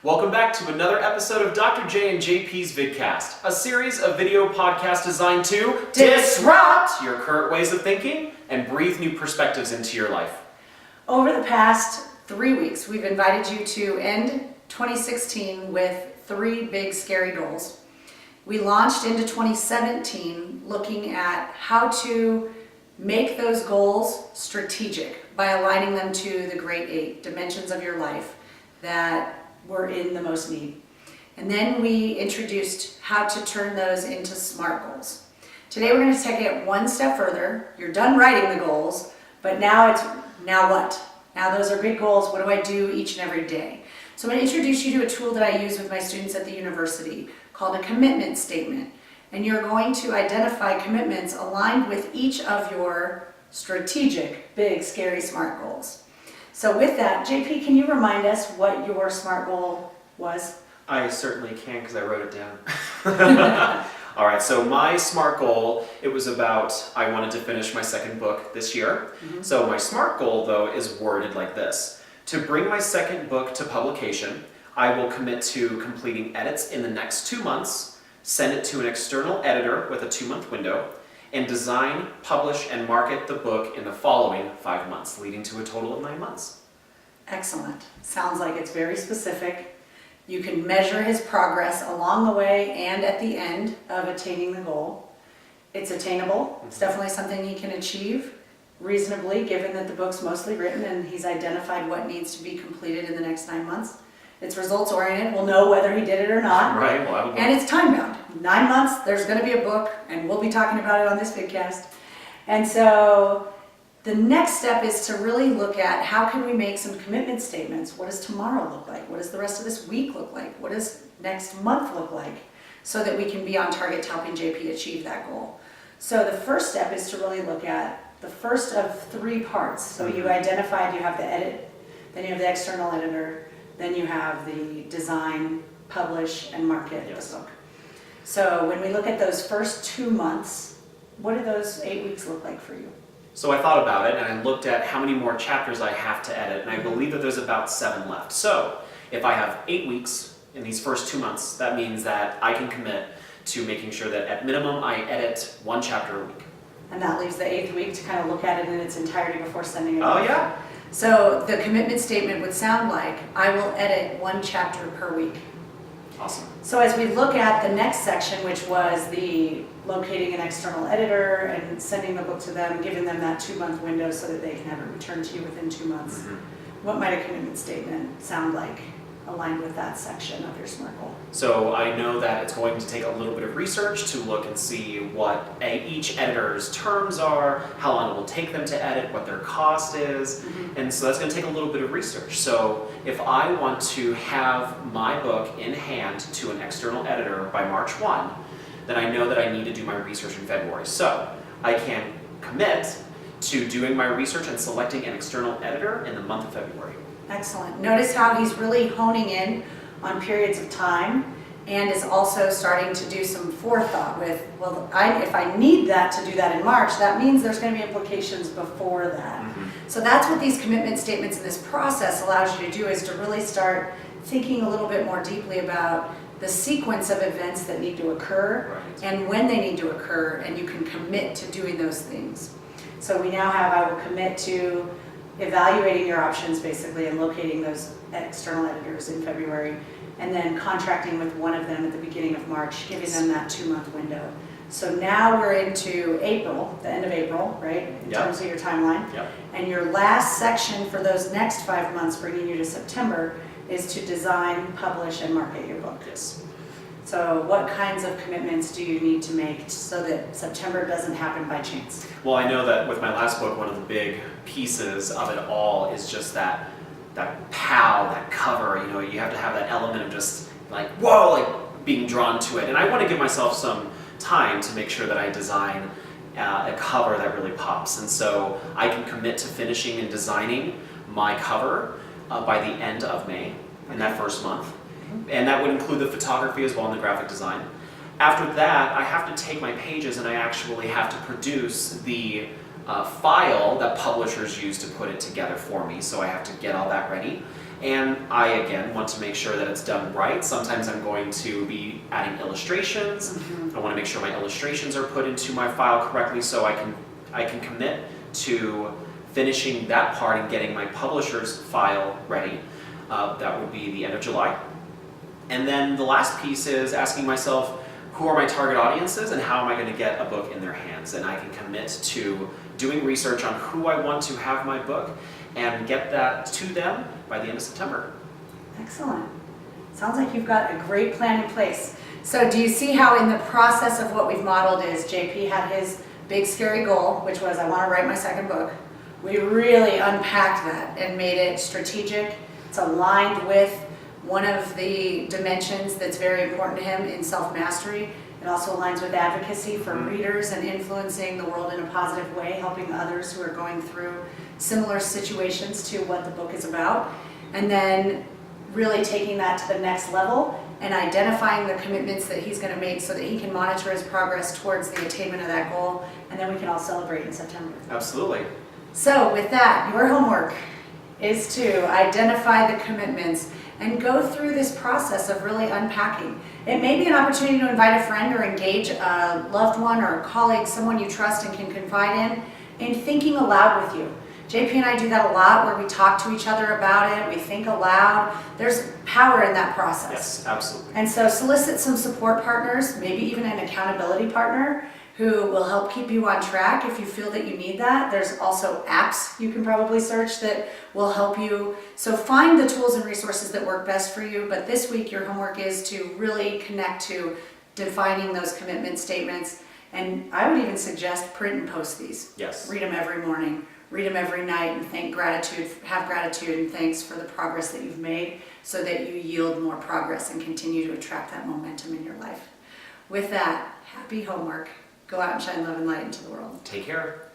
Welcome back to another episode of Dr. Jea and JP's vidcast, a series of video podcasts designed to disrupt your current ways of thinking and breathe new perspectives into your life. Over the past 3 weeks, we've invited you to end 2016 with 3 big scary goals. We launched into 2017 looking at how to make those goals strategic by aligning them to the great 8 dimensions of your life that were in the most need. And then we introduced how to turn those into SMART goals. Today we're going to take it one step further. You're done writing the goals, but now what? Now those are big goals. What do I do each and every day? So I'm going to introduce you to a tool that I use with my students at the university called a commitment statement. And you're going to identify commitments aligned with each of your strategic, big, scary SMART goals. So with that, JP, can you remind us what your SMART goal was? I certainly can because I wrote it down. All right, so my SMART goal, it was about I wanted to finish my second book this year. So my SMART goal, though, is worded like this. To bring my second book to publication, I will commit to completing edits in the next 2 months, send it to an external editor with a 2-month window, and design, publish, and market the book in the following 5 months, leading to a total of 9 months. Excellent. Sounds like it's very specific. You can measure his progress along the way and at the end of attaining the goal. It's attainable. It's definitely something he can achieve reasonably, given that the book's mostly written and he's identified what needs to be completed in the next 9 months. It's results oriented. We'll know whether he did it or not. Right. Well, and it's time bound. 9 months, there's going to be a book, and we'll be talking about it on this vidcast. And so the next step is to really look at how can we make some commitment statements. What does tomorrow look like? What does the rest of this week look like? What does next month look like? So that we can be on target to helping JP achieve that goal. So the first step is to really look at the first of 3 parts. So you identified you have the edit, then you have the external editor, then you have the design, publish, and market the book. So when we look at those first 2 months, what do those 8 weeks look like for you? So I thought about it and I looked at how many more chapters I have to edit, and I believe that there's about 7 left. So if I have 8 weeks in these first 2 months, that means that I can commit to making sure that at minimum I edit 1 chapter a week. And that leaves the 8th week to kind of look at it in its entirety before sending it off. Oh yeah. So the commitment statement would sound like, I will edit 1 chapter per week. Awesome. So as we look at the next section, which was the locating an external editor and sending the book to them, giving them that 2-month window so that they can have it returned to you within 2 months, what might a commitment statement sound like aligned with that section of your SMART goal? So I know that it's going to take a little bit of research to look and see what each editor's terms are, how long it will take them to edit, what their cost is, and so that's going to take a little bit of research. So if I want to have my book in hand to an external editor by March 1, then I know that I need to do my research in February. So I can commit to doing my research and selecting an external editor in the month of February. Excellent. Notice how he's really honing in on periods of time and is also starting to do some forethought with, well, if I need that to do that in March, that means there's going to be implications before that. So that's what these commitment statements in this process allows you to do, is to really start thinking a little bit more deeply about the sequence of events that need to occur and when they need to occur, and you can commit to doing those things. So we now have, I will commit to evaluating your options basically and locating those external editors in February, and then contracting with one of them at the beginning of March, giving them that 2-month window. So now we're into April, the end of April, right, in terms of your timeline. And your last section for those next 5 months, bringing you to September, is to design, publish, and market your book. So what kinds of commitments do you need to make so that September doesn't happen by chance? Well, I know that with my last book, one of the big pieces of it all is just that pow, that cover. You know, you have to have that element of just like, whoa, like being drawn to it. And I want to give myself some time to make sure that I design a cover that really pops. And so I can commit to finishing and designing my cover by the end of May in that first month. And that would include the photography as well and the graphic design. After that, I have to take my pages and I actually have to produce the file that publishers use to put it together for me. So I have to get all that ready. And I, again, want to make sure that it's done right. Sometimes I'm going to be adding illustrations. I want to make sure my illustrations are put into my file correctly so I can commit to finishing that part and getting my publisher's file ready. That would be the end of July. And then the last piece is asking myself, who are my target audiences and how am I going to get a book in their hands? And I can commit to doing research on who I want to have my book and get that to them by the end of September. Excellent. Sounds like you've got a great plan in place. So do you see how in the process of what we've modeled is JP had his big scary goal, which was I want to write my second book. We really unpacked that and made it strategic. It's aligned with one of the dimensions that's very important to him in self-mastery. It also aligns with advocacy for readers and influencing the world in a positive way, helping others who are going through similar situations to what the book is about. And then really taking that to the next level and identifying the commitments that he's going to make so that he can monitor his progress towards the attainment of that goal. And then we can all celebrate in September. Absolutely. So with that, your homework is to identify the commitments and go through this process of really unpacking. It may be an opportunity to invite a friend or engage a loved one or a colleague, someone you trust and can confide in thinking aloud with you. JP and I do that a lot where we talk to each other about it, we think aloud. There's power in that process. Yes, absolutely. And so solicit some support partners, maybe even an accountability partner who will help keep you on track if you feel that you need that. There's also apps you can probably search that will help you. So find the tools and resources that work best for you. But this week your homework is to really connect to defining those commitment statements. And I would even suggest print and post these. Yes. Read them every morning. Read them every night and have gratitude and thanks for the progress that you've made so that you yield more progress and continue to attract that momentum in your life. With that, happy homework. Go out and shine love and light into the world. Take care.